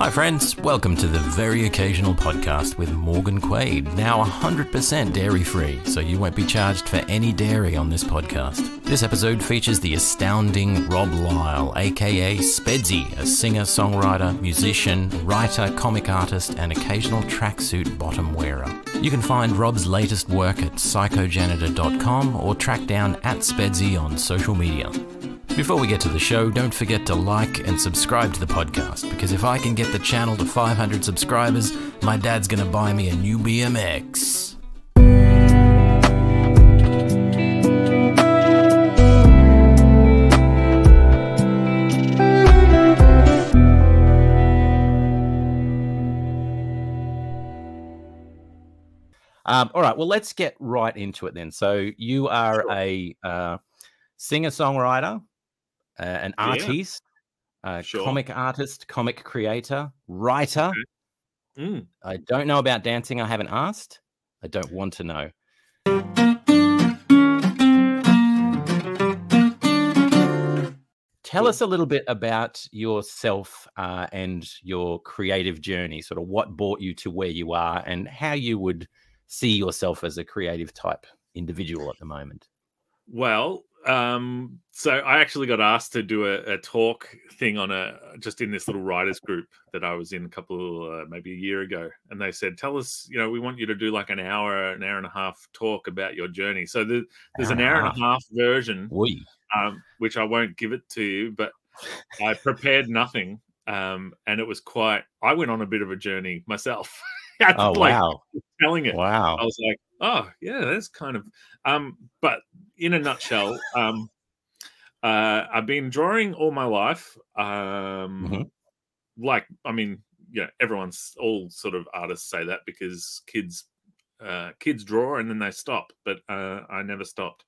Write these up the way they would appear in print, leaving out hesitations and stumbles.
Hi friends, welcome to the Very Occasional Podcast with Morgan Quaid, now 100% dairy-free, so you won't be charged for any dairy on this podcast. This episode features the astounding Rob Lisle, aka Spedsy, a singer, songwriter, musician, writer, comic artist, and occasional tracksuit bottom wearer. You can find Rob's latest work at psychojanitor.com or track down @Spedsy on social media. Before we get to the show, don't forget to like and subscribe to the podcast, because if I can get the channel to 500 subscribers, my dad's gonna buy me a new BMX. All right, well, let's get right into it then. So you are a singer-songwriter, an artist, comic artist, comic creator, writer. I don't know about dancing. I haven't asked. I don't want to know. Tell us a little bit about yourself and your creative journey, sort of what brought you to where you are and how you would see yourself as a creative type individual at the moment. Well, so I actually got asked to do a talk thing on just in this little writers group that I was in a couple, maybe a year ago. And they said, tell us, we want you to do like an hour and a half talk about your journey. So there's an hour and a half version, which I won't give it to you, but I prepared nothing. And it was I went on a bit of a journey myself. Wow. Telling it. Wow. I was like, oh yeah, that's kind of, but in a nutshell, I've been drawing all my life. All sort of artists say that because kids draw and then they stop, but I never stopped.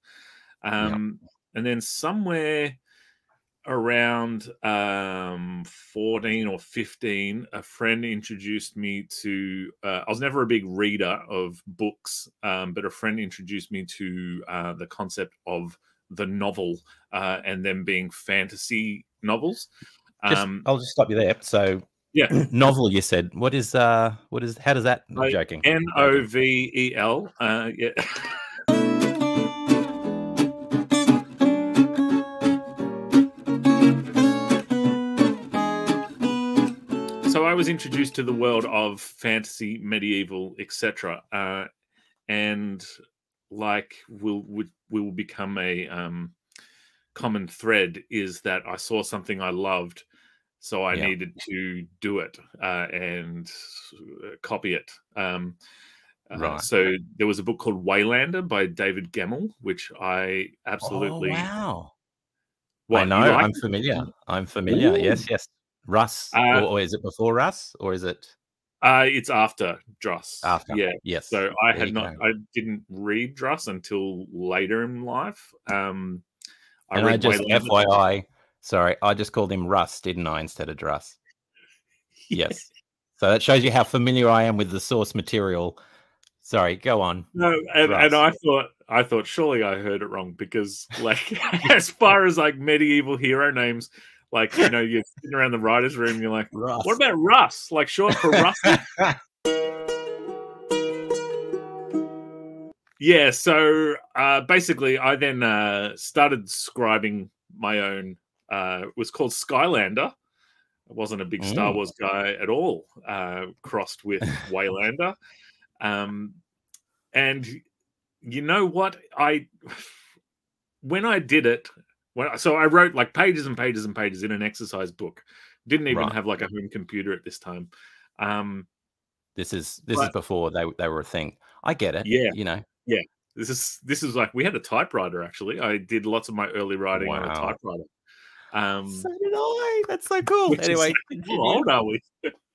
And then somewhere around 14 or 15, a friend introduced me to I was never a big reader of books, but a friend introduced me to the concept of the novel and them being fantasy novels. I'll just stop you there. So yeah, novel, you said. How does that? I'm joking. Novel. Yeah. So I was introduced to the world of fantasy, medieval, etc., and like will become a common thread is that I saw something I loved, so I needed to do it and copy it. Right. So there was a book called Waylander by David Gemmell, which I absolutely. Oh, wow. What, I know. I'm familiar. Ooh. Yes. Russ, or is it before Russ, or is it? It's after Druss. After, yeah, yes. So I didn't read Druss until later in life. I just FYI, sorry, I just called him Russ, didn't I, instead of Druss? Yes. So that shows you how familiar I am with the source material. Sorry, go on. No, and I thought surely I heard it wrong because, like, as far as like medieval hero names. Like, you're sitting around the writer's room, you're like, Russ. What about Russ? Like, short for Russ? Yeah, so basically, I then started scribing my own. It was called Skylander. I wasn't a big Star Wars guy at all, crossed with Waylander. And you know what? When I did it, so I wrote like pages and pages and pages in an exercise book. Didn't even have like a home computer at this time. This is before they were a thing. I get it. Yeah. Yeah. This is like, we had a typewriter actually. I did lots of my early writing on a typewriter. So did I. That's so cool. Anyway, how old are we?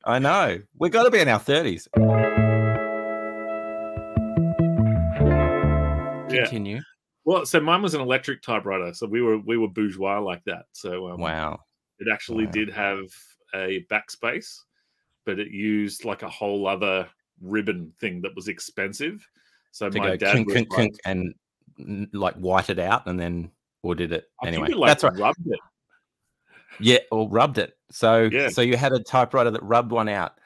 I know. We've got to be in our 30s. Continue. Well, so mine was an electric typewriter, so we were bourgeois like that. So wow, it actually did have a backspace, but it used like a whole other ribbon thing that was expensive. So my dad was and like white it out, and then or did it anyway? That's right. Rubbed it. Yeah, or rubbed it. So Yeah. so you had a typewriter that rubbed one out.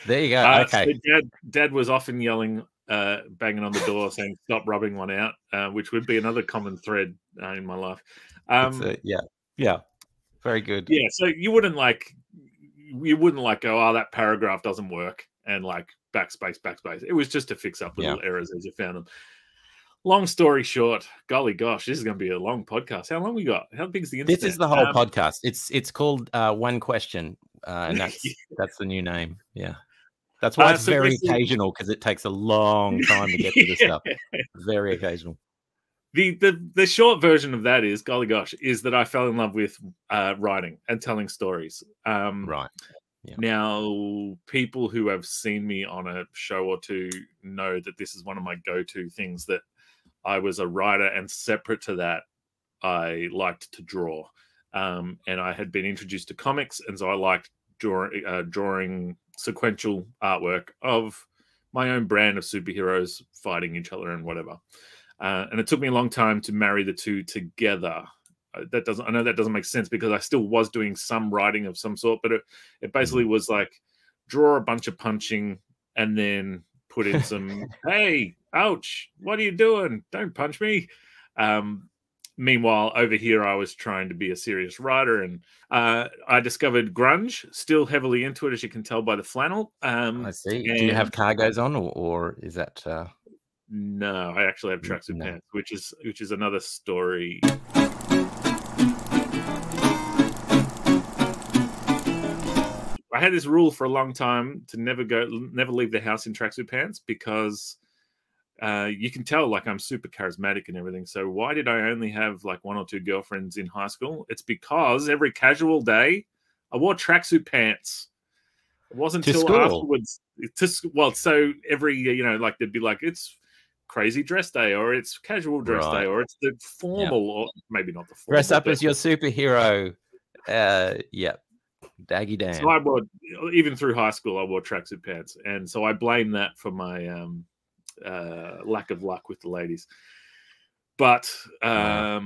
There you go. Okay. So Dad was often yelling, banging on the door, saying, "Stop rubbing one out," which would be another common thread in my life. Yeah. Very good. Yeah, so you wouldn't go, "Oh, that paragraph doesn't work," and like backspace. It was just to fix up little errors as you found them. Long story short, golly gosh, this is going to be a long podcast. How long we got? How big's the internet? This is the whole podcast. It's called One Question, and that's the new name. Yeah, that's why it's very occasional, because it takes a long time to get to this stuff. Very occasional. The short version of that is, golly gosh, is that I fell in love with writing and telling stories. Right. Yeah. Now, people who have seen me on a show or two know that this is one of my go-to things, that I was a writer, and separate to that, I liked to draw. And I had been introduced to comics, and so I liked drawing sequential artwork of my own brand of superheroes fighting each other and whatever. And it took me a long time to marry the two together. I know that doesn't make sense, because I still was doing some writing of some sort, but it basically was like draw a bunch of punching and then put in some, "Hey, ouch, what are you doing? Don't punch me." Meanwhile, over here, I was trying to be a serious writer, and I discovered grunge, still heavily into it, as you can tell by the flannel. I see. Do you have cargos on, or is that... No, I actually have tracksuit pants, which is another story. I had this rule for a long time to never leave the house in tracksuit pants, because you can tell, like, I'm super charismatic and everything. So why did I only have like 1 or 2 girlfriends in high school? It's because every casual day I wore tracksuit pants. It wasn't until afterwards. So every, like, they'd be like, it's crazy dress day, or it's casual dress day, or it's the formal, or maybe not the formal. Dress up as your superhero. Daggy Dan. So I wore, even through high school, I wore tracksuit pants, and so I blame that for my lack of luck with the ladies. But I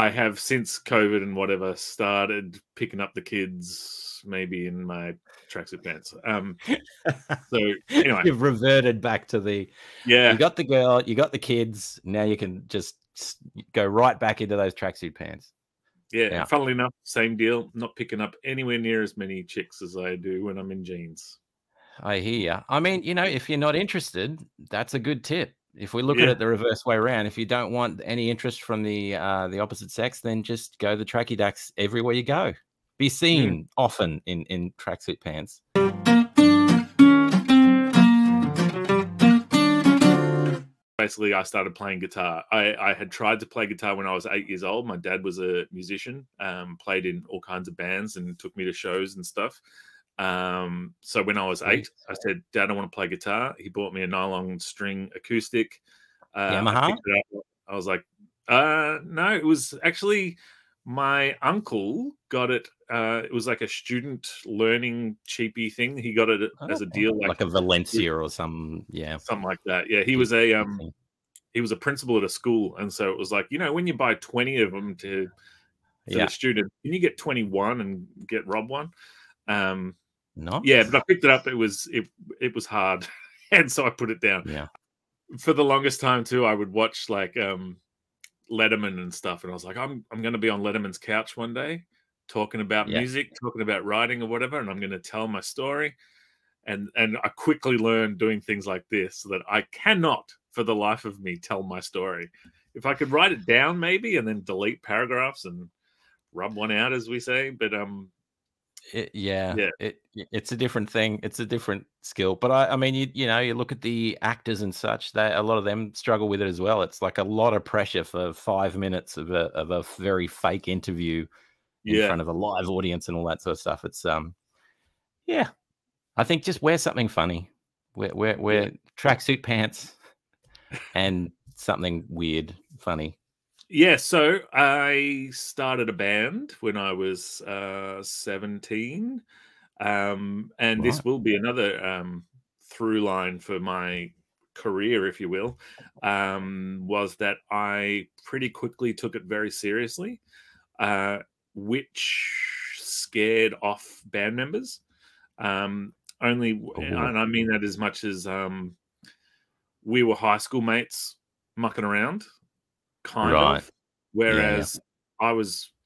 have, since COVID and whatever, started picking up the kids maybe in my tracksuit pants. So anyway, you've reverted back to the... You got the girl, you got the kids, now you can just go right back into those tracksuit pants. Yeah, funnily enough, same deal. Not picking up anywhere near as many chicks as I do when I'm in jeans. I hear you. I mean, if you're not interested, that's a good tip. If we look at it the reverse way around, if you don't want any interest from the opposite sex, then just go the tracky ducks everywhere you go. Be seen often in tracksuit pants. Basically, I started playing guitar. I had tried to play guitar when I was 8 years old. My dad was a musician, played in all kinds of bands and took me to shows and stuff. So when I was 8, I said, "Dad, I want to play guitar." He bought me a nylon string acoustic. Yamaha? I picked it up. I was like, no, it was actually my uncle got it. It was like a student learning cheapy thing. He got it as a deal, like a Valencia or something like that. Yeah, he was a principal at a school, and so it was like, when you buy 20 of them to the student, and you get 21 and get robbed one. No. Yeah, but I picked it up. It was hard, and so I put it down. Yeah. For the longest time too, I would watch like Letterman and stuff, and I was like, I'm going to be on Letterman's couch one day, talking about music, talking about writing or whatever, and I'm going to tell my story. And I quickly learned doing things like this that I cannot, for the life of me, tell my story. If I could write it down, maybe, and then delete paragraphs and rub one out, as we say, but it's a different thing. It's a different skill. But I mean, you look at the actors and such, a lot of them struggle with it as well. It's like a lot of pressure for 5 minutes of a very fake interview in front of a live audience and all that sort of stuff. It's I think just wear something funny. Wear tracksuit pants and something weird, funny. Yeah, so I started a band when I was 17, and this will be another through line for my career, if you will, was that I pretty quickly took it very seriously, which scared off band members. And I mean that as much as we were high school mates mucking around, kind of. Whereas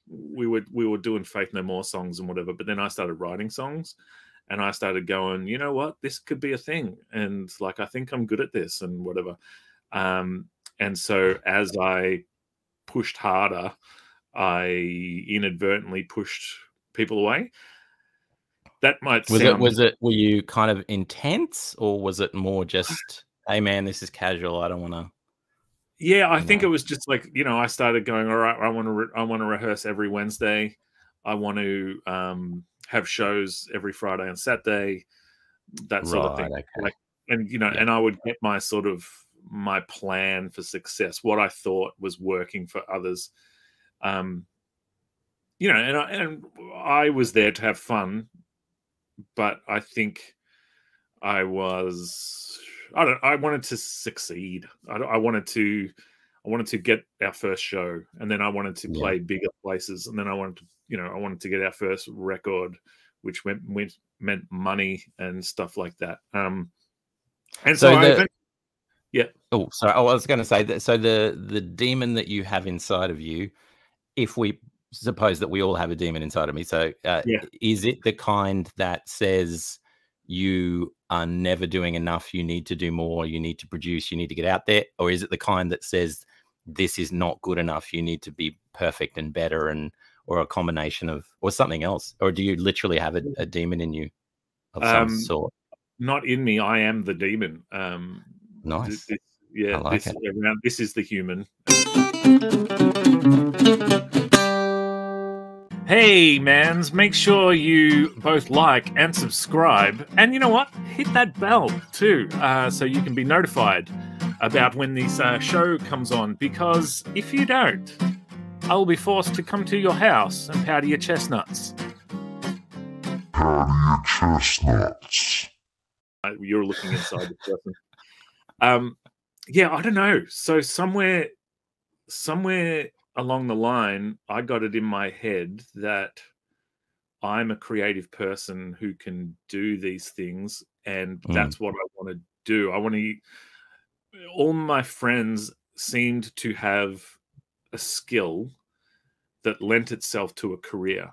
we were doing Faith No More songs and whatever, but then I started writing songs, and I started going, you know what, this could be a thing, and like I think I'm good at this and whatever. And so as I pushed harder, I inadvertently pushed people away. That might sound... Were you kind of intense, or was it more just, hey man, this is casual, I don't want to? Yeah, I think it was just like, you know, I started going, all right, I want to rehearse every Wednesday. I want to have shows every Friday and Saturday, that sort of thing. Okay. Like, and you know, and I would get my plan for success, what I thought was working for others. You know, and I was there to have fun, but I think I wanted to succeed. I wanted to get our first show, and then I wanted to play bigger places, and then I wanted to get our first record, which meant money and stuff like that. And so yeah. Oh, sorry. I was going to say that. So the demon that you have inside of you, if we suppose that we all have a demon inside of me, so is it the kind that says you are never doing enough, you need to do more, you need to produce, you need to get out there? Or is it the kind that says this is not good enough, you need to be perfect and better, or a combination of, or something else? Or do you literally have a demon in you of some sort? Not in me. I am the demon. Nice. This is the human. Hey, mans, make sure you both like and subscribe. And you know what? Hit that bell too, so you can be notified about when this show comes on. Because if you don't, I will be forced to come to your house and powder your chestnuts. Powder your chestnuts. You're looking inside the person. Yeah, I don't know. So somewhere along the line, I got it in my head that I'm a creative person who can do these things, and that's what I want to do. All my friends seemed to have a skill that lent itself to a career.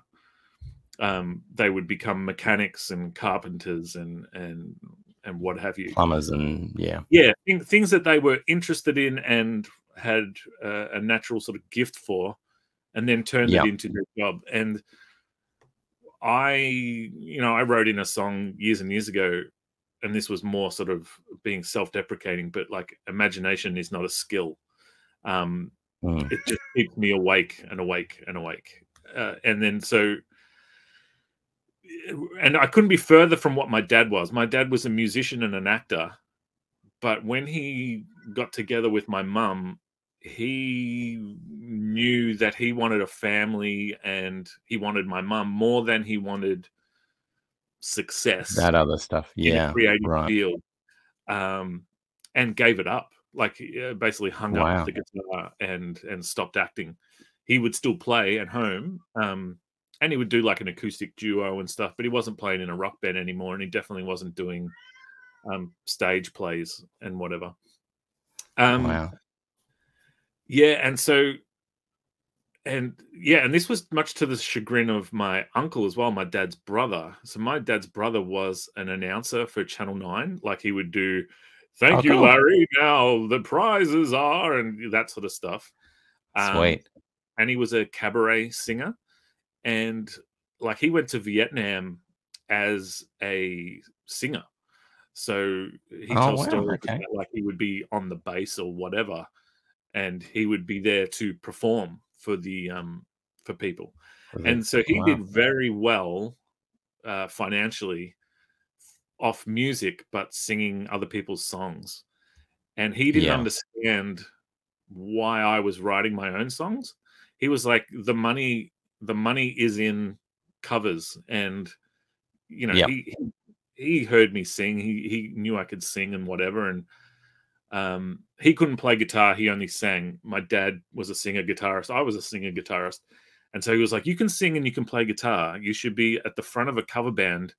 They would become mechanics and carpenters and what have you, plumbers, and things that they were interested in and had a natural sort of gift for, and then turned it into their job. And I wrote in a song years and years ago, and this was more sort of being self-deprecating, but like, imagination is not a skill. It just keeps me awake and awake and awake. And then and I couldn't be further from what my dad was. My dad was a musician and an actor, but when he got together with my mum, he knew that he wanted a family, and he wanted my mum more than he wanted success. That other stuff, in a creative field, and gave it up. Like, basically hung up the guitar and stopped acting. He would still play at home, and he would do like an acoustic duo and stuff, but he wasn't playing in a rock band anymore, and he definitely wasn't doing stage plays and whatever. Yeah, and this was much to the chagrin of my uncle as well, my dad's brother. So my dad's brother was an announcer for Channel 9. Like, he would do, "Thank you, Larry, now the prizes are," and that sort of stuff. Sweet. And he was a cabaret singer. And like, he went to Vietnam as a singer. So he tells stories about, like, he would be on the bass or whatever, and he would be there to perform for the for people. And so he did very well financially off music, but singing other people's songs. And he didn't understand why I was writing my own songs. He was like, the money is in covers. And he heard me sing. He knew I could sing and whatever. And He couldn't play guitar. He only sang. My dad was a singer guitarist. I was a singer guitarist. And so he was like, you can sing and you can play guitar. You should be at the front of a cover band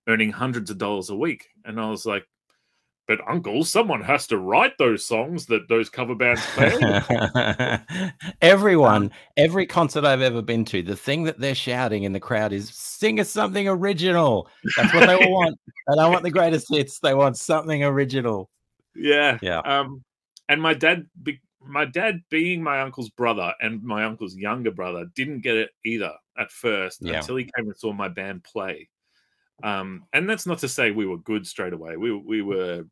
earning hundreds of dollars a week. And I was like, but uncle, someone has to write those songs that those cover bands play. Everyone, every concert I've ever been to, the thing that they're shouting in the crowd is sing us something original. That's what they all want. They don't want the greatest hits. They want something original. Yeah. Yeah. And my dad being my uncle's brother and my uncle's younger brother didn't get it either at first until he came and saw my band play. And that's not to say we were good straight away. We were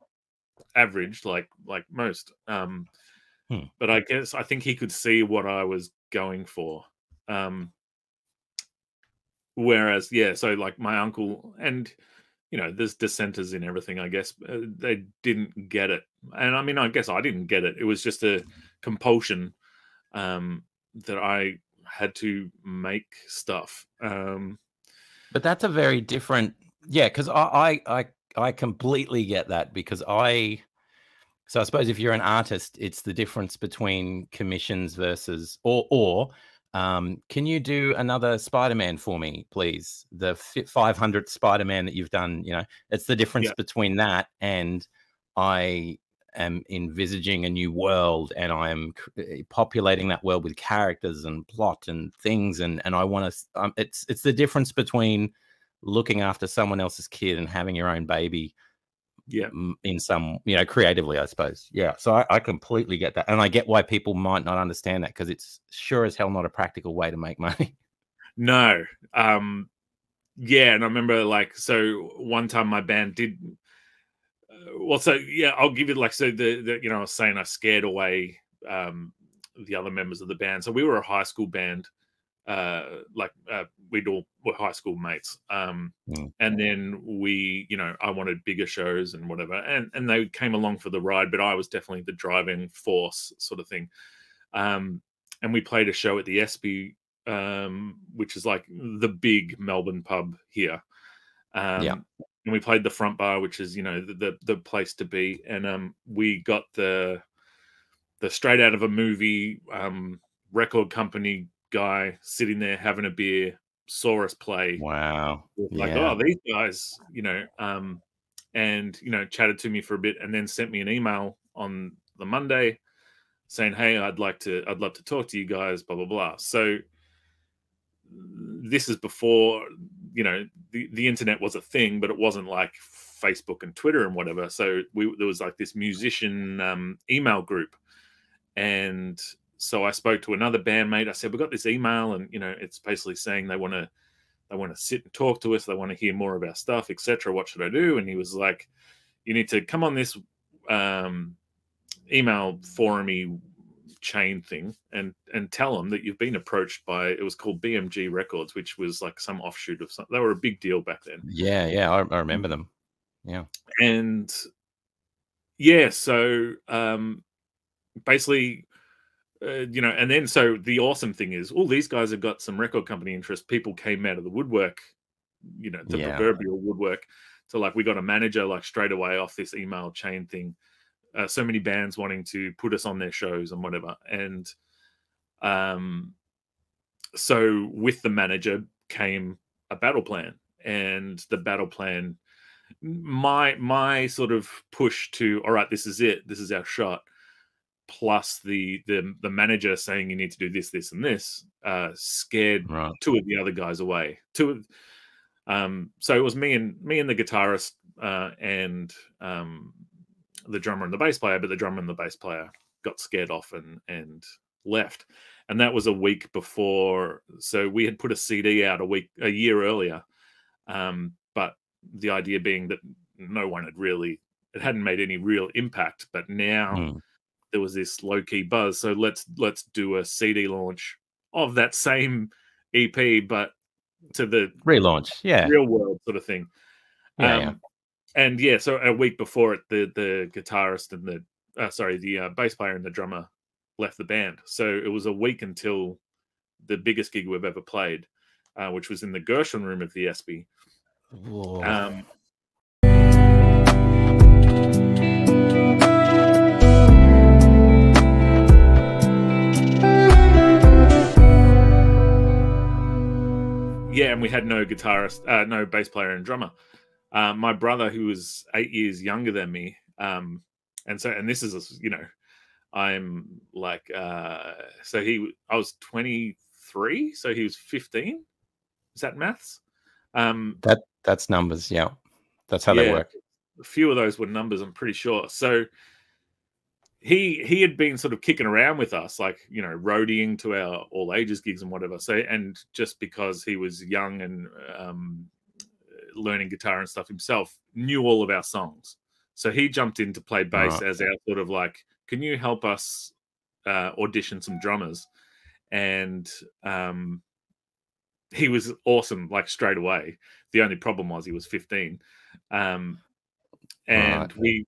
average like most. But I think he could see what I was going for. Whereas, so like my uncle and, there's dissenters in everything, I guess. They didn't get it. And I mean, I guess I didn't get it. It was just a compulsion that I had to make stuff. But that's a very different, because I completely get that, because so I suppose if you're an artist, it's the difference between commissions versus, or can you do another Spider-Man for me, please? The 500th Spider-Man that you've done, it's the difference between that and I am envisaging a new world and I am populating that world with characters and plot and things. And I want to, it's the difference between looking after someone else's kid and having your own baby. In some, creatively, I suppose. So I completely get that. And I get why people might not understand that, because it's sure as hell not a practical way to make money. No. And I remember so one time my band did, I'll give you the I was saying I scared away the other members of the band. So we were a high school band. We'd all were high school mates. And then I wanted bigger shows and whatever. And they came along for the ride, but I was definitely the driving force sort of thing. And we played a show at the SB, which is like the big Melbourne pub here. And we played the front bar, which is, the place to be. And we got the straight out of a movie record company guy sitting there having a beer, saw us play. Wow. Oh, these guys, and chatted to me for a bit, and then sent me an email on the Monday saying, hey, I'd love to talk to you guys, blah blah blah. So this is before the internet was a thing, but it wasn't like Facebook and Twitter and whatever. So there was like this musician email group, and so I spoke to another bandmate. I said, we got this email, and it's basically saying they want to sit and talk to us. They want to hear more of our stuff, etc. What should I do? And he was like, you need to come on this email forum-y chain thing and tell them that you've been approached by, it was called BMG Records, which was like some offshoot of something. They were a big deal back then. I remember them. And so basically, and then so the awesome thing is, all these guys have got some record company interest. People came out of the woodwork, the proverbial woodwork. So like we got a manager like straight away off this email chain thing. So many bands wanting to put us on their shows and whatever. And so with the manager came a battle plan, and the battle plan, my sort of push to, all right, this is it, this is our shot, plus the manager saying you need to do this, this, and this, scared two of the other guys away. So it was me and the guitarist and the drummer and the bass player, but the drummer and the bass player got scared off and left. And that was a week before. So we had put a CD out a year earlier, but the idea being that no one it hadn't made any real impact. But now there was this low key buzz. So let's do a CD launch of that same EP, but to the relaunch, real world sort of thing. And so a week before it, the guitarist and the bass player and the drummer left the band. So it was a week until the biggest gig we've ever played, which was in the Gershwin room of the SB. yeah, and we had no guitarist, no bass player and drummer. My brother, who was 8 years younger than me, and this is, you know, I'm like, so I was 23, so he was 15. Is that maths? That's numbers. Yeah, that's how they work. A few of those were numbers, I'm pretty sure. So he had been sort of kicking around with us, like, you know, roadieing to our all ages gigs and whatever. So, and just because he was young and learning guitar and stuff himself, knew all of our songs. So he jumped in to play bass as our sort of like, can you help us audition some drummers? And he was awesome, like straight away. The only problem was he was 15. And we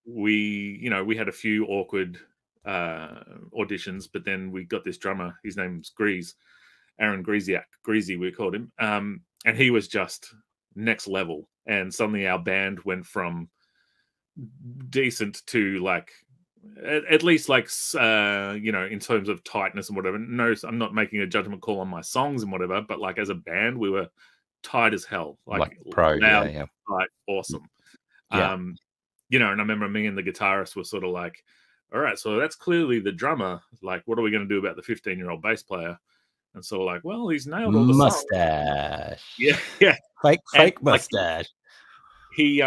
you know, we had a few awkward auditions, but then we got this drummer. His name's Aaron Greasy, we called him. And he was just next level. And suddenly our band went from decent to like, at least like, you know, in terms of tightness and whatever. No, I'm not making a judgment call on my songs and whatever, but like as a band, we were tight as hell. Like pro, loud, yeah. tight, awesome. Yeah. You know, and I remember me and the guitarist were sort of like, all right, so that's clearly the drummer. Like, what are we going to do about the 15-year-old bass player? And so we're like, well, he's nailed all the mustache. Songs. Yeah. Fake mustache. Like, he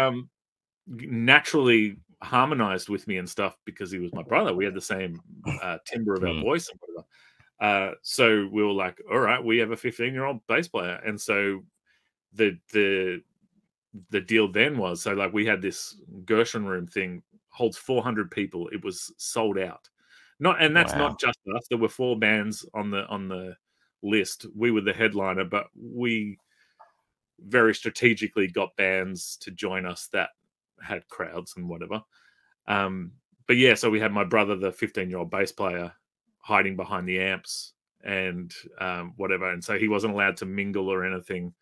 naturally harmonized with me and stuff because he was my brother. We had the same timbre of our voice and whatever. So we were like, all right, we have a 15-year-old bass player. And so the deal then was, so like we had this Gershon room thing, holds 400 people. It was sold out. That's not just us. There were 4 bands on the list. We were the headliner, but we very strategically got bands to join us that had crowds and whatever. But yeah, so we had my brother, the 15-year-old bass player, hiding behind the amps and whatever. And so he wasn't allowed to mingle or anything.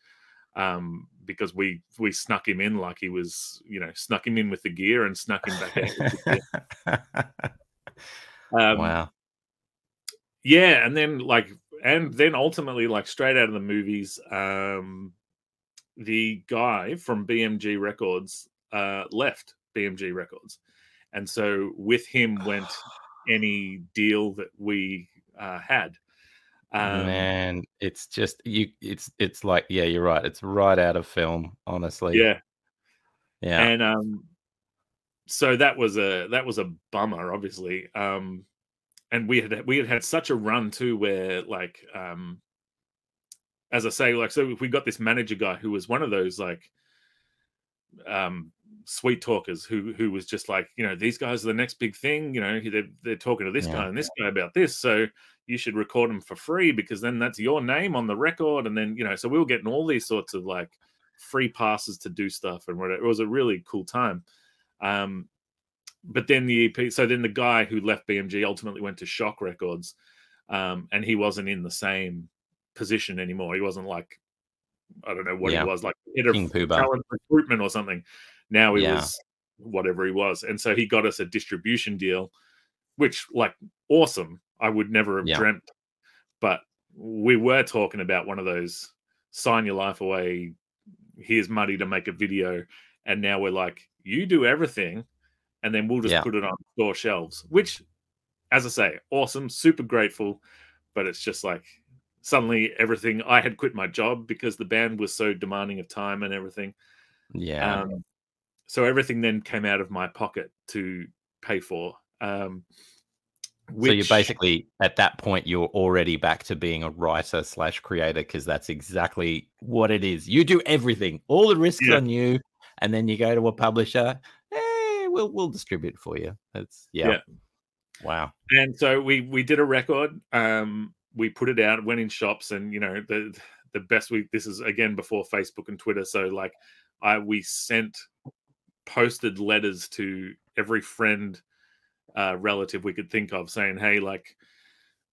Because we snuck him in, like he was, you know, snuck him in with the gear and snuck him back out with the gear. Wow. Yeah, and then ultimately, like straight out of the movies, the guy from BMG Records left BMG Records, and so with him went any deal that we had. Man, it's just it's like, yeah, you're right. It's right out of film, honestly. Yeah. And so that was a bummer, obviously. And we had such a run too, where like as I say, like, so we got this manager guy who was one of those like sweet talkers who was just like, you know, these guys are the next big thing, you know, they're talking to this guy and this guy about this, so you should record them for free because then that's your name on the record. And then, you know, so we were getting all these sorts of like free passes to do stuff and whatever. It was a really cool time. But then the EP, so then the guy who left BMG ultimately went to Shock Records, and he wasn't in the same position anymore. He wasn't like, I don't know what he was, like head of talent recruitment or something. Now he was whatever he was. And so he got us a distribution deal, which, like, awesome. I would never have dreamt. But we were talking about one of those sign your life away, here's money to make a video. And now we're like, you do everything, and then we'll just put it on store shelves, which, as I say, awesome, super grateful. But it's just like, suddenly everything, I had quit my job because the band was so demanding of time and everything. Yeah. So everything then came out of my pocket to pay for. So you're basically, at that point, you're already back to being a writer / creator, because that's exactly what it is. You do everything, all the risks on you, and then you go to a publisher. Hey, we'll distribute for you. That's wow. And so we did a record. We put it out, went in shops, and you know, the best this is again before Facebook and Twitter. So like we posted letters to every friend, relative we could think of, saying, hey, like,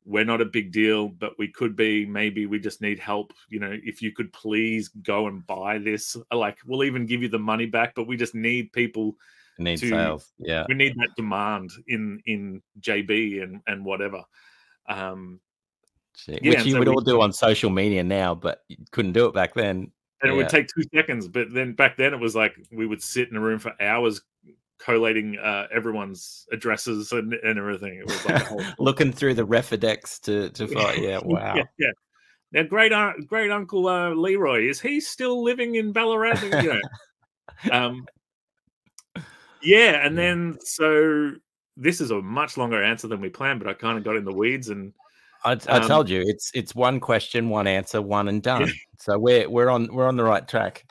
we're not a big deal, but we could be. Maybe we just need help. You know, if you could please go and buy this, like, we'll even give you the money back, but we just need people. Sales. Yeah. We need that demand in JB and whatever. Shit. Yeah, Which and you so would all do on social media now, but you couldn't do it back then. and it would take 2 seconds. But then back then it was like we would sit in a room for hours collating everyone's addresses and everything. It was like a whole looking through the Refidex to find. Yeah, wow. yeah. Now, great uncle Leroy, is he still living in Ballarat? You know, yeah. And then so this is a much longer answer than we planned, but I kind of got in the weeds and I told you it's one question, one answer, one and done. Yeah. So we're on the right track.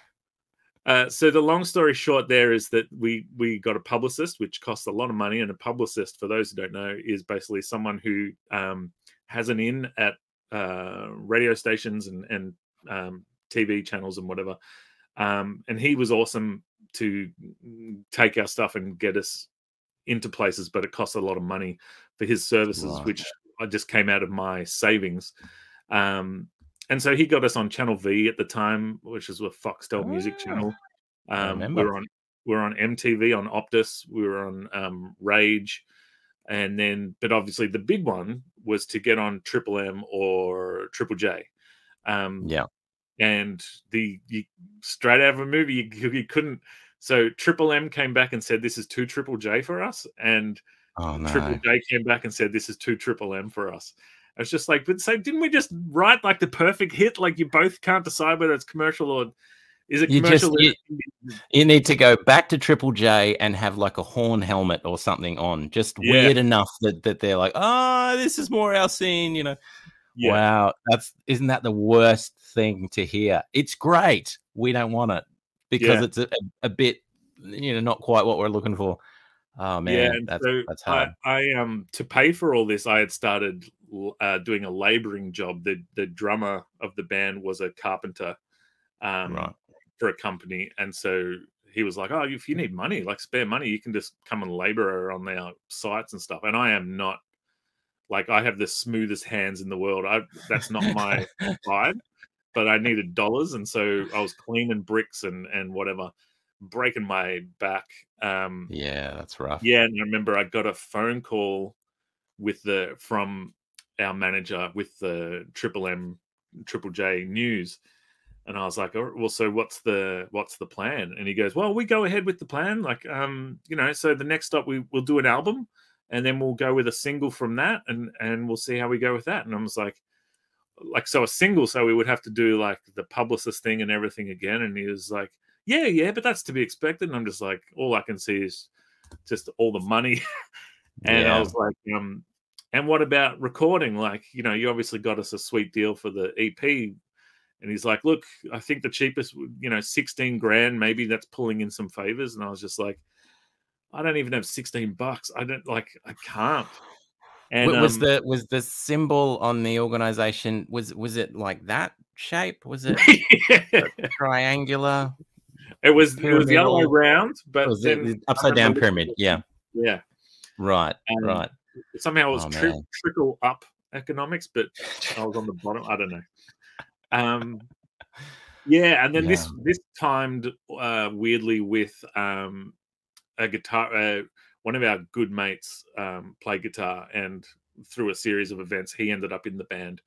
So the long story short there is that we got a publicist, which costs a lot of money. And a publicist, for those who don't know, is basically someone who has an in at radio stations and TV channels and whatever. And he was awesome to take our stuff and get us into places, but it costs a lot of money for his services, Right. which I just came out of my savings. And so he got us on Channel V at the time, which is a Foxtel music channel. I We remember. were on MTV, on Optus. We were on Rage, and then, but obviously the big one was to get on Triple M or Triple J. Yeah. And straight out of a movie, you couldn't. So Triple M came back and said, "This is too Triple J for us," and Triple J came back and said, "This is too Triple M for us." I was just like, but so didn't we just write like the perfect hit? Like you both can't decide whether it's commercial or is it commercial? You need to go back to Triple J and have like a horn helmet or something on, just weird enough that they're like, oh, this is more our scene, you know. Yeah. Wow, isn't that the worst thing to hear? It's great. We don't want it because it's a bit, you know, not quite what we're looking for. Oh man, that's hard. I to pay for all this, I had started doing a laboring job. The drummer of the band was a carpenter for a company, and so he was like, "Oh, if you need money, like spare money, you can just come and labor on their sites and stuff." And I am not like I have the smoothest hands in the world. That's not my vibe. But I needed dollars, and so I was cleaning bricks and whatever, breaking my back. Yeah, that's rough. Yeah, and I remember I got a phone call from our manager with the Triple M, Triple J news, and I was like, "Oh, well, so what's the plan?" And he goes, "Well, we go ahead with the plan, like, you know, so the next stop we'll do an album, and then we'll go with a single from that, and we'll see how we go with that." And I was like, so a single, so we would have to do like the publicist thing and everything again. And he was like, yeah, but that's to be expected. And I'm just like, all I can see is just all the money. And I was like, and what about recording? Like, you know, you obviously got us a sweet deal for the EP. And he's like, look, I think the cheapest, you know, 16 grand, maybe that's pulling in some favors. And I was just like, I don't even have $16. I can't. And was the symbol on the organization, was it like that shape? Was it triangular? It was the other way around, but then the upside down pyramid. Yeah. Right. Right. Somehow it was trickle up economics, but I was on the bottom. I don't know. And then this timed weirdly with a guitar. One of our good mates played guitar, and through a series of events, he ended up in the band.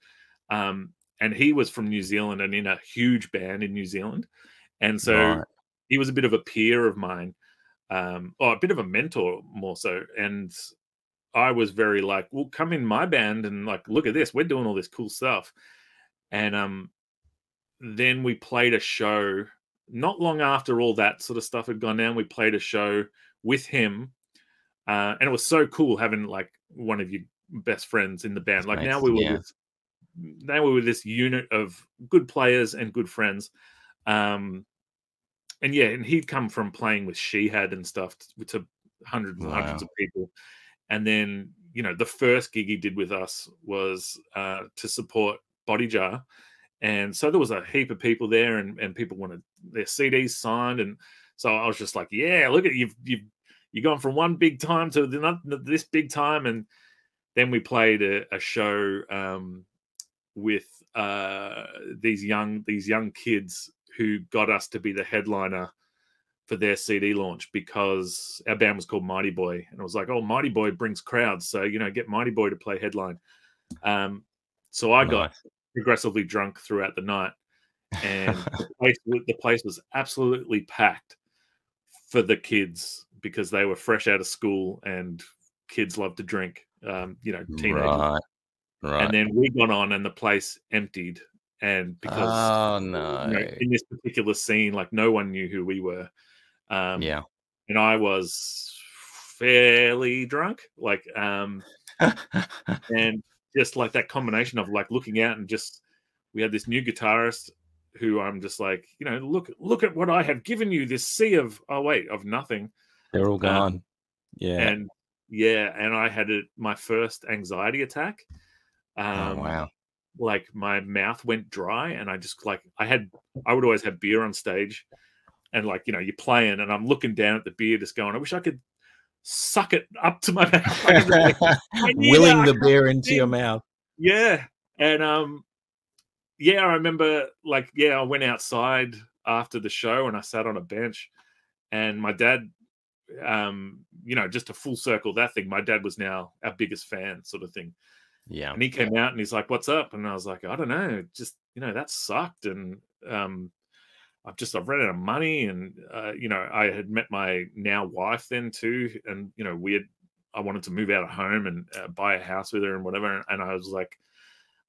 And he was from New Zealand and in a huge band in New Zealand. And so he was a bit of a peer of mine, or a bit of a mentor more so. And I was very like, well, come in my band and like, look at this. We're doing all this cool stuff. And then we played a show not long after all that sort of stuff had gone down. We played a show with him. And it was so cool having like one of your best friends in the band. Like now we were this unit of good players and good friends. And he'd come from playing with Shehad and stuff to hundreds and hundreds of people. And then, you know, the first gig he did with us was to support Body Jar. And so there was a heap of people there, and people wanted their CDs signed. And so I was just like, yeah, look at you've gone from one big time to this big time. And then we played a show with these young kids who got us to be the headliner for their CD launch, because our band was called Mighty Boy, and it was like, oh, Mighty Boy brings crowds, so, you know, get Mighty Boy to play headline. So I got Nice. progressively drunk throughout the night, and the place was absolutely packed for the kids because they were fresh out of school and kids love to drink, teenagers. Right. And Right. then we got on and the place emptied. And because Oh no. in this particular scene, like no one knew who we were. Yeah. And I was fairly drunk, and just like that combination of like looking out and just we had this new guitarist who I'm just like, look at what I have given you, this sea of nothing. They're all Um, gone. Yeah. and and I had my first anxiety attack. Oh wow. Like my mouth went dry, and I just I would always have beer on stage, and you're playing, and I'm looking down at the beer, just going, I wish I could suck it up to my mouth. Willing the beer into your mouth. Yeah. And I remember I went outside after the show and I sat on a bench, and my dad, just a full circle, that thing, my dad was now our biggest fan, sort of thing. Yeah. And he came out and he's like, "What's up?" And I was like, "I don't know, just that sucked." And I've run out of money, and I had met my now wife then too, and I wanted to move out of home and buy a house with her and whatever. And I was like,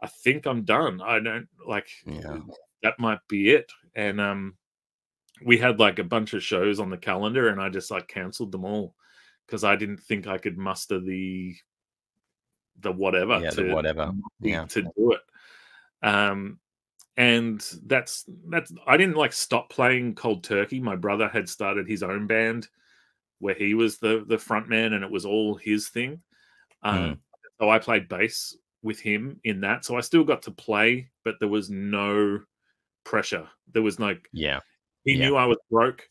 I think I'm done. I don't that might be it. And we had like a bunch of shows on the calendar, and I just canceled them all because I didn't think I could muster the whatever to do it. And that's I didn't stop playing cold turkey. My brother had started his own band where he was the front man, and it was all his thing. So I played bass with him in that. So I still got to play, but there was no pressure. There was no he knew I was broke.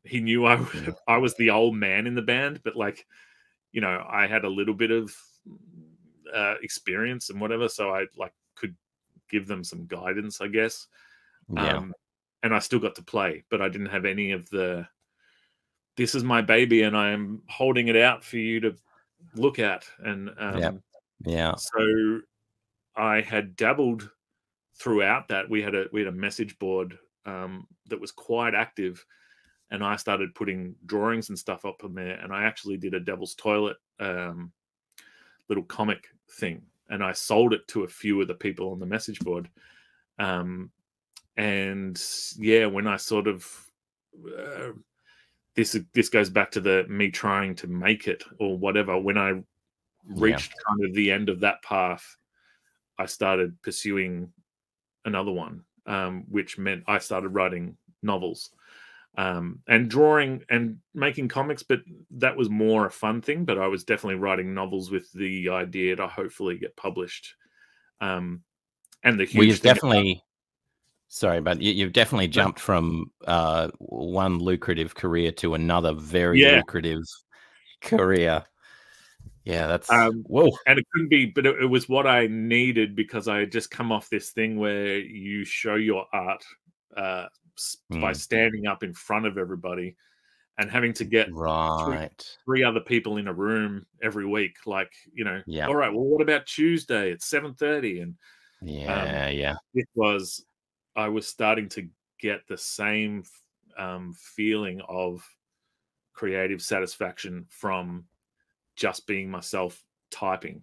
He knew I was the old man in the band, but I had a little bit of experience and whatever, so I could give them some guidance, I guess. And I still got to play, but I didn't have any of the this is my baby and I'm holding it out for you to look at. And so I had dabbled throughout that. We had a message board that was quite active, and I started putting drawings and stuff up on there, and I actually did a Devil's Toilet little comic thing, and I sold it to a few of the people on the message board. And when I sort of this goes back to me trying to make it or whatever. When I reached kind of the end of that path, I started pursuing another one, which meant I started writing novels and drawing and making comics, but that was more a fun thing. But I was definitely writing novels with the idea to hopefully get published. And the huge Sorry, but you've definitely jumped from one lucrative career to another very lucrative career. Yeah, that's whoa. And it couldn't be, but it was what I needed, because I had just come off this thing where you show your art by standing up in front of everybody and having to get three other people in a room every week. All right, well, what about Tuesday at 7:30? And I was starting to get the same feeling of creative satisfaction from just being myself typing.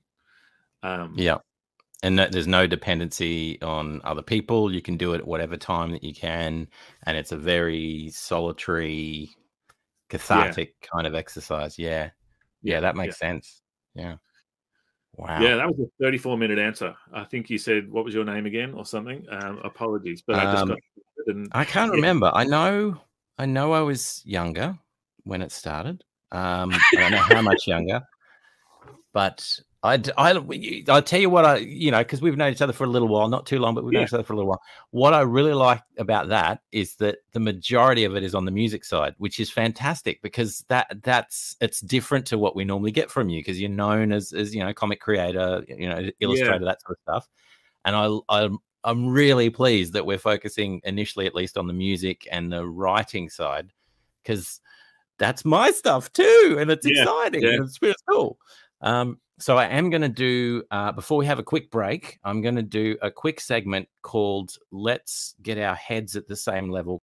And there's no dependency on other people. You can do it at whatever time that you can, and it's a very solitary, cathartic kind of exercise. That makes sense. Wow. Yeah, that was a 34-minute answer. I think you said, what was your name again or something? Apologies, but I just got I can't remember. I know I was younger when it started. I don't know how much younger, but I'll tell you what, because we've known each other for a little while, not too long, but we've known each other for a little while. What I really like about that is that the majority of it is on the music side, which is fantastic, because it's different to what we normally get from you, because you're known as comic creator, illustrator, that sort of stuff. And I'm really pleased that we're focusing initially, at least, on the music and the writing side, because that's my stuff too, and it's exciting and it's cool. So I am going to do, before we have a quick break, I'm going to do a quick segment called Let's Get Our Heads at the Same Level.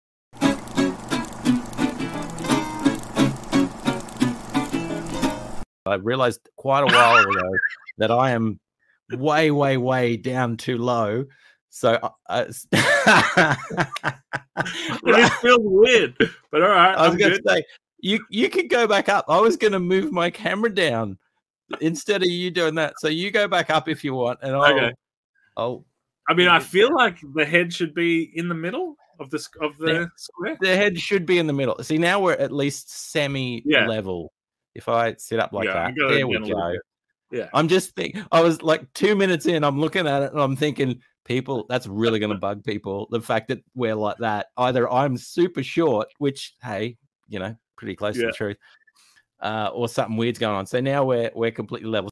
I realized quite a while ago that I am way, way, way down too low. So it feels weird, but all right. I was going to say, you could go back up. I was going to move my camera down instead of you doing that. So you go back up if you want, and I'll. I mean, I feel like the head should be in the middle of the square. The head should be in the middle. See, now we're at least semi-level. If I sit up like that, there we go. Yeah, I'm just thinking. I was like 2 minutes in. I'm looking at it and I'm thinking, people, that's really going to bug people. The fact that we're like that. Either I'm super short, which, hey, you know, pretty close to the truth, or something weird's going on. So now we're completely level.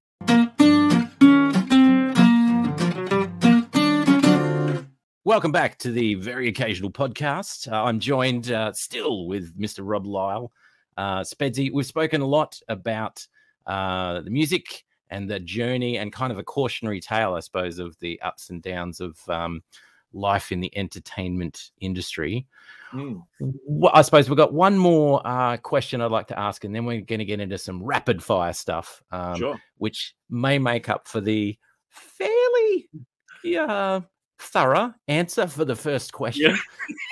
Welcome back to the Very Occasional Podcast. I'm joined still with Mr. Rob Lisle. Spedsy, we've spoken a lot about the music and the journey and kind of a cautionary tale, I suppose, of the ups and downs of life in the entertainment industry. Well, I suppose we've got one more question I'd like to ask, and then we're going to get into some rapid fire stuff, which may make up for the fairly thorough answer for the first question.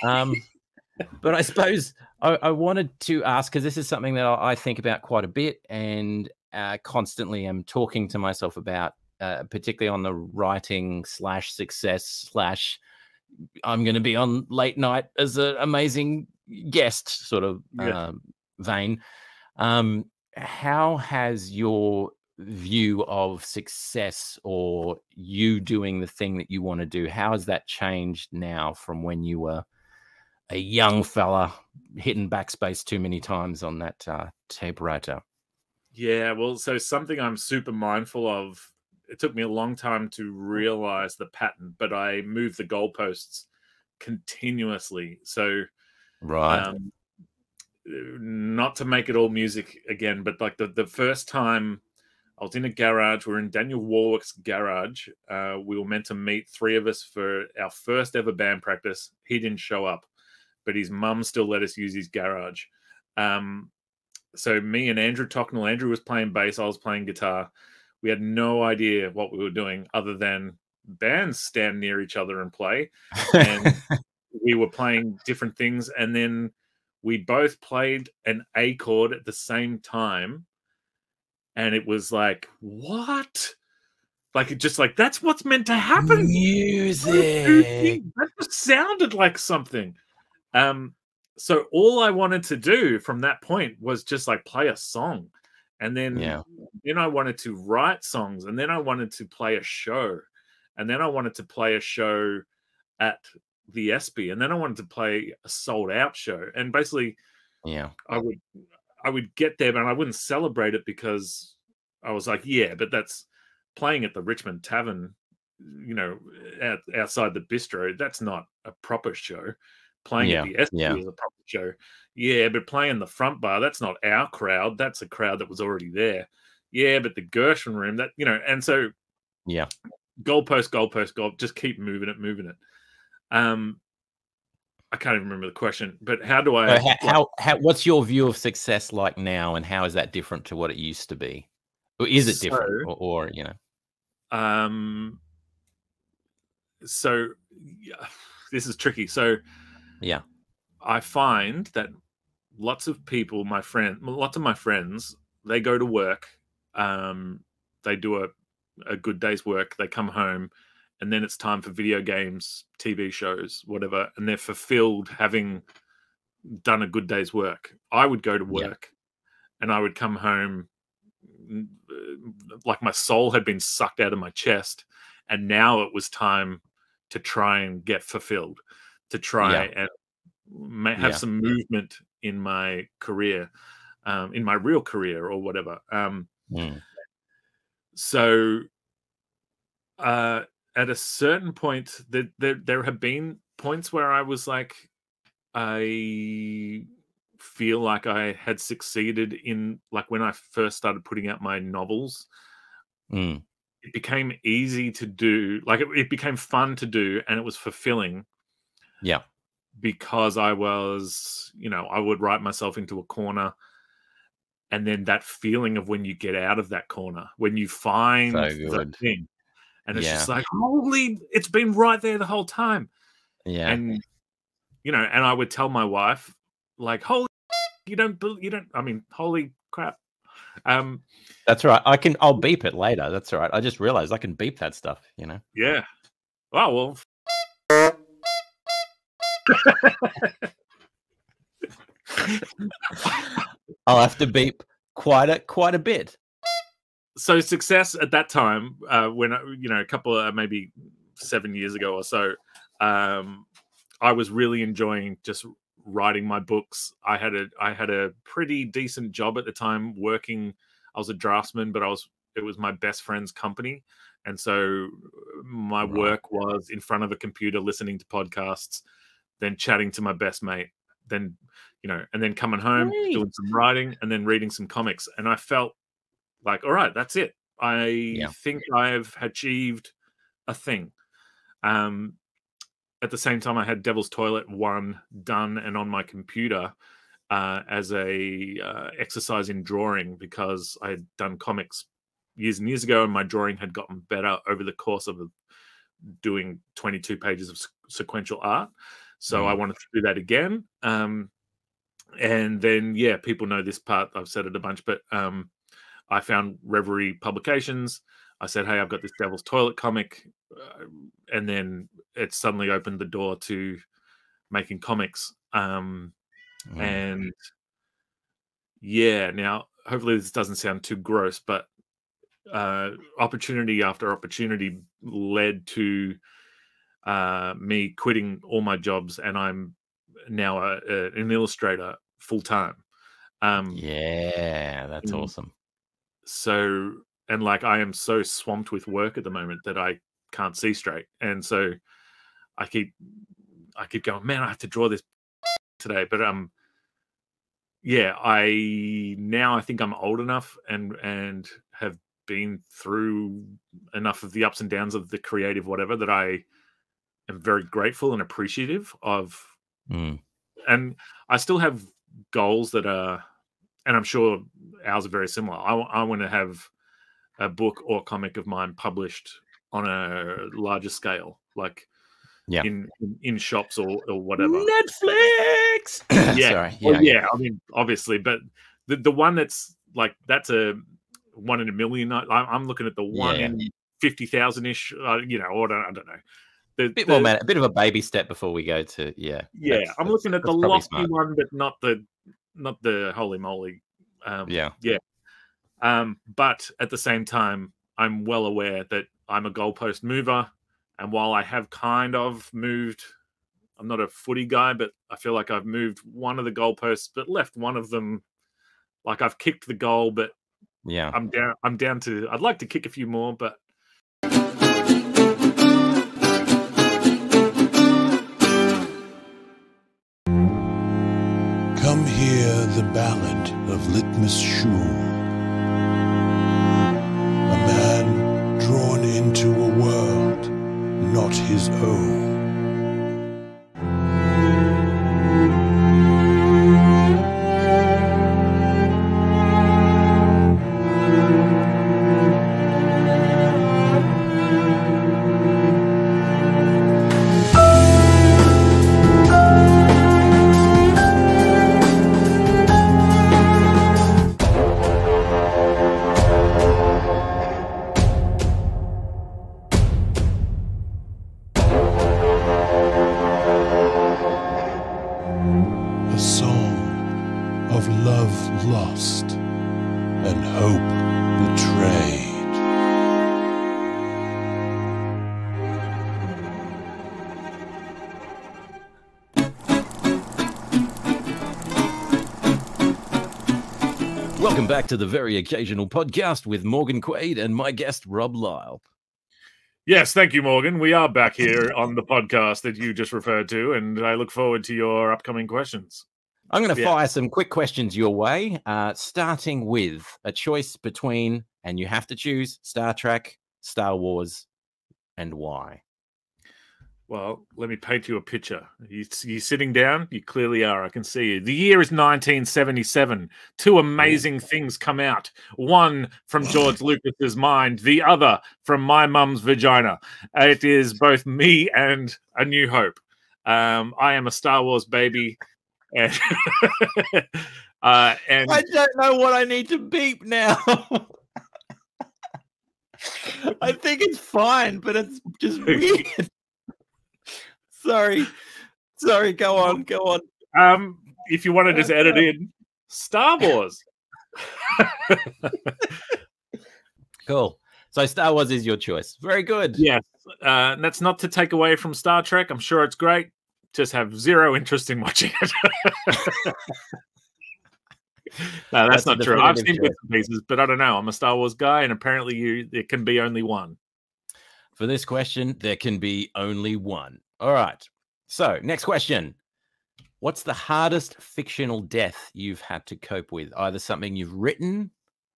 But I suppose I wanted to ask, because this is something that I think about quite a bit and constantly am talking to myself about, particularly on the writing / success / I'm going to be on late night as an amazing guest sort of vein. How has your view of success, or you doing the thing that you want to do, how has that changed now from when you were a young fella hitting backspace too many times on that typewriter? Yeah, well, so something I'm super mindful of. It took me a long time to realize the pattern, but I move the goalposts continuously. So, not to make it all music again, but like the first time I was in a garage, we're in Daniel Warwick's garage. We were meant to meet, 3 of us, for our first ever band practice. He didn't show up, but his mum still let us use his garage. So me and Andrew Tocknell, Andrew was playing bass, I was playing guitar. We had no idea what we were doing other than bands stand near each other and play. And we were playing different things. And then we both played an A chord at the same time. And it was like, what? Like, it just like, that's what's meant to happen. Music. That just sounded like something. So all I wanted to do from that point was just like play a song. And then I wanted to write songs, and then I wanted to play a show, and then I wanted to play a show at the ESPY, and then I wanted to play a sold out show. And basically, I would get there, but I wouldn't celebrate it because I was like, but that's playing at the Richmond Tavern, you know, outside the bistro. That's not a proper show. Playing at the ESPY is a proper show. Yeah, but playing the front bar, that's not our crowd. That's a crowd that was already there. Yeah, but the Gershwin room, that, you know, and so goalpost, just keep moving it. I can't even remember the question, but how do I? What's your view of success like now, and how is that different to what it used to be? Or is it different, or you know? So this is tricky. So I find that lots of people, lots of my friends, they go to work, they do a good day's work, they come home, and then it's time for video games, TV shows, whatever, and they're fulfilled having done a good day's work. I would go to work and I would come home like my soul had been sucked out of my chest, and now it was time to try and get fulfilled, to try and have some movement in my career, in my real career or whatever. So at a certain point, there have been points where I was like, I feel like I had succeeded in, like, when I first started putting out my novels, Mm. it became easy to do. Like it became fun to do, and it was fulfilling Yeah. because I was, I would write myself into a corner, and then that feeling of when you get out of that corner, when you find So the good. thing, and it's Yeah. just like, holy, it's been right there the whole time. Yeah. And and I would tell my wife, like, holy, I mean, holy crap. That's right. I'll beep it later. That's all right. I just realized I can beep that stuff, Yeah. Oh, well. I'll have to beep quite a bit. So success at that time, when a couple of maybe 7 years ago or so, I was really enjoying just writing my books. I had a pretty decent job at the time working. I was a draftsman, but it was my best friend's company, and so my work was in front of a computer, listening to podcasts, then chatting to my best mate, then and then coming home, doing some writing, and then reading some comics. And I felt like, all right, that's it. I think I've achieved a thing. At the same time, I had Devil's Toilet 1 done and on my computer as a exercise in drawing, because I had done comics years and years ago, and my drawing had gotten better over the course of doing 22 pages of sequential art. So I wanted to do that again. And then, people know this part. I've said it a bunch, but I found Reverie Publications. I said, hey, I've got this Devil's Toilet comic. And then it suddenly opened the door to making comics. And now hopefully this doesn't sound too gross, but opportunity after opportunity led to me quitting all my jobs, and I'm now an illustrator full time. That's awesome. So, and like, I am so swamped with work at the moment that I can't see straight, and so I keep going, man, I have to draw this today. But I think I'm old enough and have been through enough of the ups and downs of the creative whatever that I am very grateful and appreciative of. And I still have goals that are, and I'm sure ours are very similar. I want to have a book or comic of mine published on a larger scale, like in shops or whatever. Netflix. Sorry. I mean, obviously, but the one that's like, that's a 1 in a million. I'm looking at the 1 in 50,000 ish. Or I don't know. A bit of a baby step before we go to I'm looking at the lofty one, but not the holy moly. But at the same time, I'm well aware that I'm a goalpost mover, and while I have kind of moved, I'm not a footy guy, but I feel like I've moved one of the goalposts, but left one of them. Like, I've kicked the goal, but I'm down to. I'd like to kick a few more, but. Come hear the ballad of Litmus Shule, a man drawn into a world not his own. A song of love lost and hope betrayed. Welcome back to the Very Occasional Podcast with Morgan Quaid and my guest, Rob Lisle. Yes, thank you, Morgan. We are back here on the podcast that you just referred to, and I look forward to your upcoming questions. I'm going to Yeah. fire some quick questions your way, starting with a choice between, and you have to choose Star Trek, Star Wars, and why. Well, let me paint you a picture. You sitting down? You clearly are. I can see you. The year is 1977. Two amazing things come out. One from George Lucas's mind, the other from my mum's vagina. It is both me and A New Hope. I am a Star Wars baby. And, and I don't know what I need to beep now. I think it's fine, but it's just weird. Sorry, go on. if you want to just edit in Star Wars. Cool. So Star Wars is your choice. Very good. Yes. That's not to take away from Star Trek. I'm sure it's great. Just have zero interest in watching it. No, that's not true. I've seen bits and pieces, but I don't know. I'm a Star Wars guy, and apparently there can be only one. For this question, there can be only one. All right. So next question. What's the hardest fictional death you've had to cope with? Either something you've written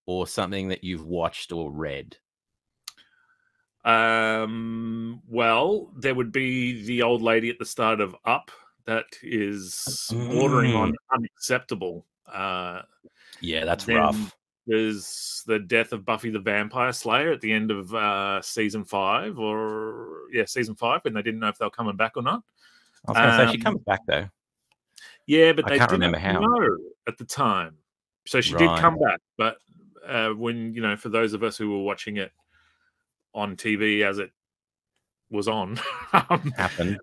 or something that you've watched or read? Well, there would be the old lady at the start of Up that is bordering on unacceptable. Yeah, that's rough. There's the death of Buffy the Vampire Slayer at the end of season 5, season 5, when they didn't know if they were coming back or not. I was going to say she comes back though. Yeah, but I they can't didn't remember how. know at the time. So she did come back, but when for those of us who were watching it on TV as it was on, happened.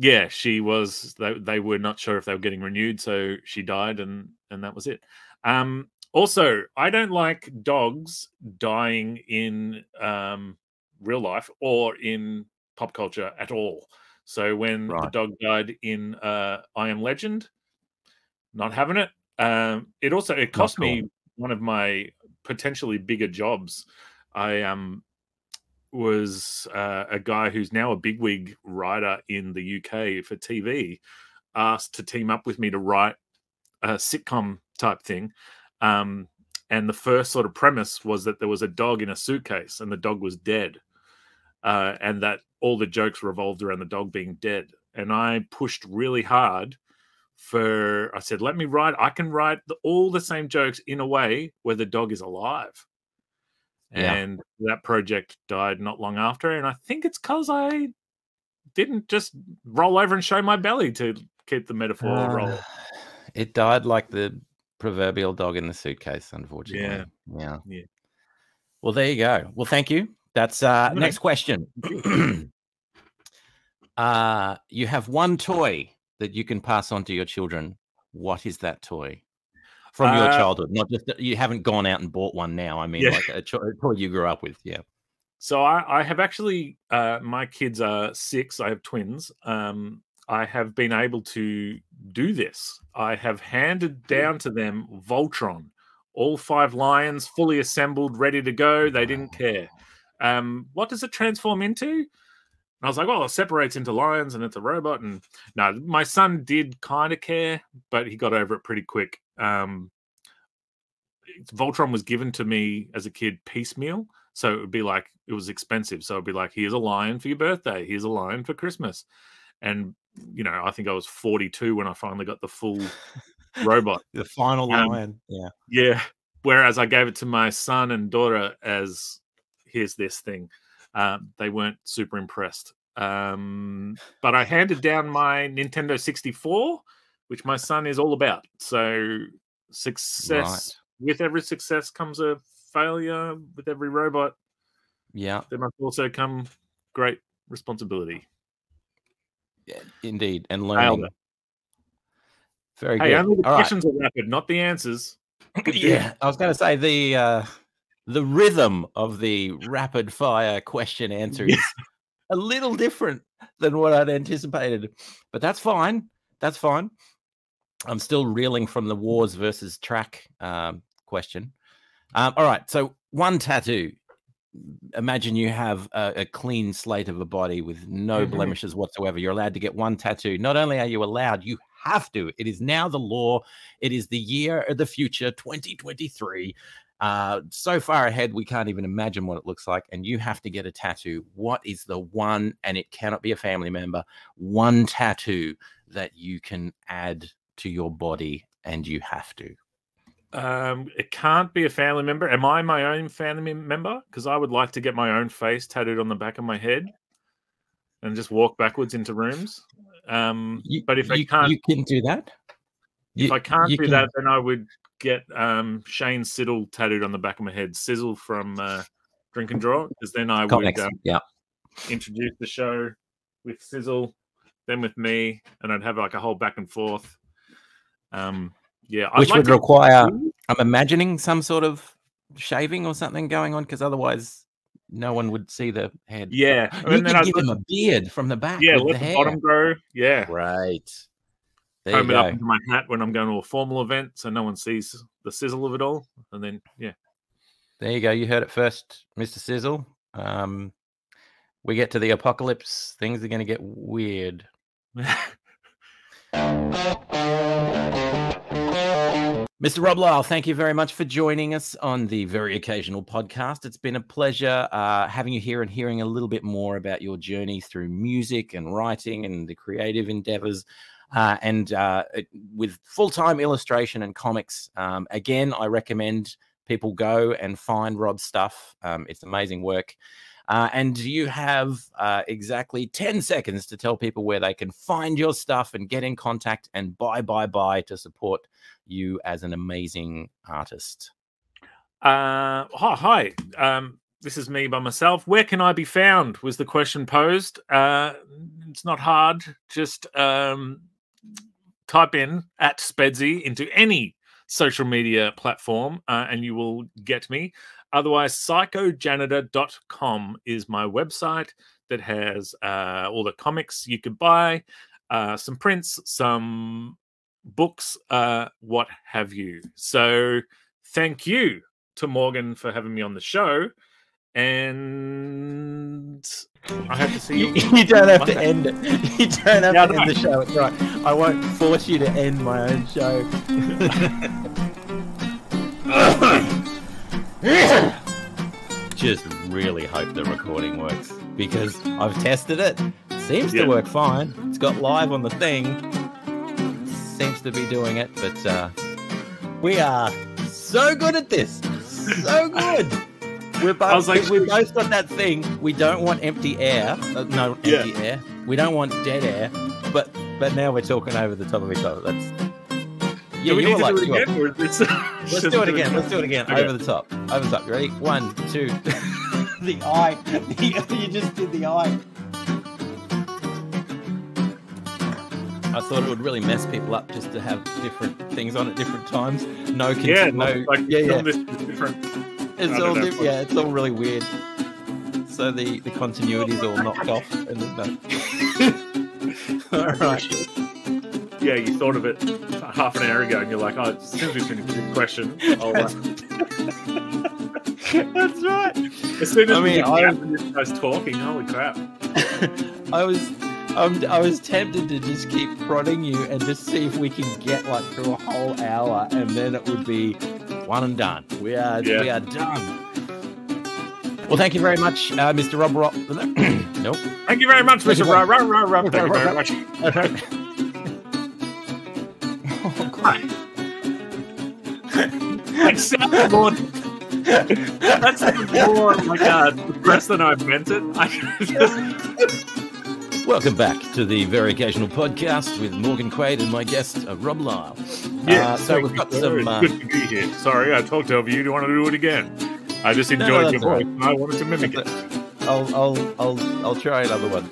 Yeah, she was. They were not sure if they were getting renewed, so she died, and that was it. Also, I don't like dogs dying in real life or in pop culture at all. So when the dog died in I Am Legend, not having it. It cost me one of my potentially bigger jobs. I was a guy who's now a bigwig writer in the UK for TV, asked to team up with me to write a sitcom type thing. And the first sort of premise was that there was a dog in a suitcase and the dog was dead. And that all the jokes revolved around the dog being dead. And I pushed really hard I said, I can write all the same jokes in a way where the dog is alive. Yeah. And that project died not long after. And I think it's because I didn't just roll over and show my belly, to keep the metaphor rolling. It died like the proverbial dog in the suitcase, unfortunately. Yeah. Well, there you go. Well, thank you. That's next question. You have one toy that you can pass on to your children. What is that toy? From your childhood, not just you haven't gone out and bought one now. I mean, like a toy you grew up with. Yeah. So I have actually, my kids are 6. I have twins. I have been able to do this. I have handed down to them Voltron, all 5 lions, fully assembled, ready to go. They didn't care. What does it transform into? And I was like, well, it separates into lions and it's a robot. And no, my son did kind of care, but he got over it pretty quick. Voltron was given to me as a kid piecemeal. So it would be like, it was expensive. So it'd be like, here's a lion for your birthday. Here's a lion for Christmas. And, I think I was 42 when I finally got the full robot. The final lion. Yeah. Yeah. Whereas I gave it to my son and daughter as, here's this thing. They weren't super impressed. But I handed down my Nintendo 64, which my son is all about. So success, with every success comes a failure. With every robot, there must also come great responsibility. Yeah, indeed, and learning. Very good. Hey, only the questions are rapid, not the answers. Yeah, I was going to say the rhythm of the rapid fire question answer is a little different than what I'd anticipated, but that's fine. That's fine. I'm still reeling from the wars versus track question. All right. So one tattoo. Imagine you have a clean slate of a body with no blemishes whatsoever. You're allowed to get one tattoo. Not only are you allowed, you have to. It is now the law. It is the year of the future, 2023. So far ahead, we can't even imagine what it looks like. And you have to get a tattoo. What is the one, and it cannot be a family member, one tattoo that you can add to your body, and you have to? It can't be a family member. Am I my own family member? Because I would like to get my own face tattooed on the back of my head and just walk backwards into rooms. But if I can't, you can do that. If I can't do that, then I would get Shane Siddle tattooed on the back of my head. Sizzle from Drink and Draw, because then I would introduce the show with Sizzle, then with me, and I'd have like a whole back and forth. Which would require, I'm imagining, some sort of shaving or something going on, because otherwise no one would see the head. Yeah. You could give him a beard from the back. Yeah, with let the hair. bottom grow. Yeah. Right. There Comb you it go. up into my hat when I'm going to a formal event so no one sees the sizzle of it all. And then, yeah. There you go. You heard it first, Mr. Sizzle. We get to the apocalypse, things are going to get weird. Mr. Rob Lisle, thank you very much for joining us on the Very Occasional Podcast. It's been a pleasure having you here and hearing a little bit more about your journey through music and writing and the creative endeavors, and with full-time illustration and comics. Again, I recommend people go and find Rob's stuff. It's amazing work. And you have exactly 10 seconds to tell people where they can find your stuff and get in contact and buy to support you as an amazing artist. Hi. This is me by myself. Where can I be found was the question posed. It's not hard. Just type in @Spedsy into any social media platform and you will get me. Otherwise, psychojanitor.com is my website that has all the comics you could buy, some prints, some books, what have you. So thank you to Morgan for having me on the show. And I hope to see you. You don't have to end it. You don't have to end the show. It's right. I won't force you to end my own show. Just really hope the recording works, because I've tested it. Seems to work fine. It's got live on the thing. Seems to be doing it, but we are so good at this. So good. We both got that thing. We don't want empty air. Empty air. We don't want dead air. But now we're talking over the top of each other. That's we need to do it again. Let's do it again. Let's do it again. Okay. Over the top. Over the top. You ready? 1, 2. The eye. You just did the eye. I thought it would really mess people up just to have different things on at different times. Different. It's all different. Yeah, it's all really weird. So the continuity is all knocked off. And all right. Yeah, you thought of it half an hour ago, and you're like, "Oh, as soon as we finish the question, I'll." That's right. As soon as I was talking, holy crap! I was tempted to just keep prodding you and just see if we can get like through a whole hour, and then it would be one and done. We are done. Well, thank you very much, Mr. Rob. Nope. Thank you very much, Mr. Rob. Thank you very much. That's more. That's more like depressed than I meant it. Welcome back to the Very Occasional Podcast with Morgan Quaid and my guest Rob Lisle. Yeah, so we've got some. Good to be here. Sorry, I talked over you. Do you want to do it again? I just enjoyed your voice. Right. I wanted to mimic it. I'll try another one.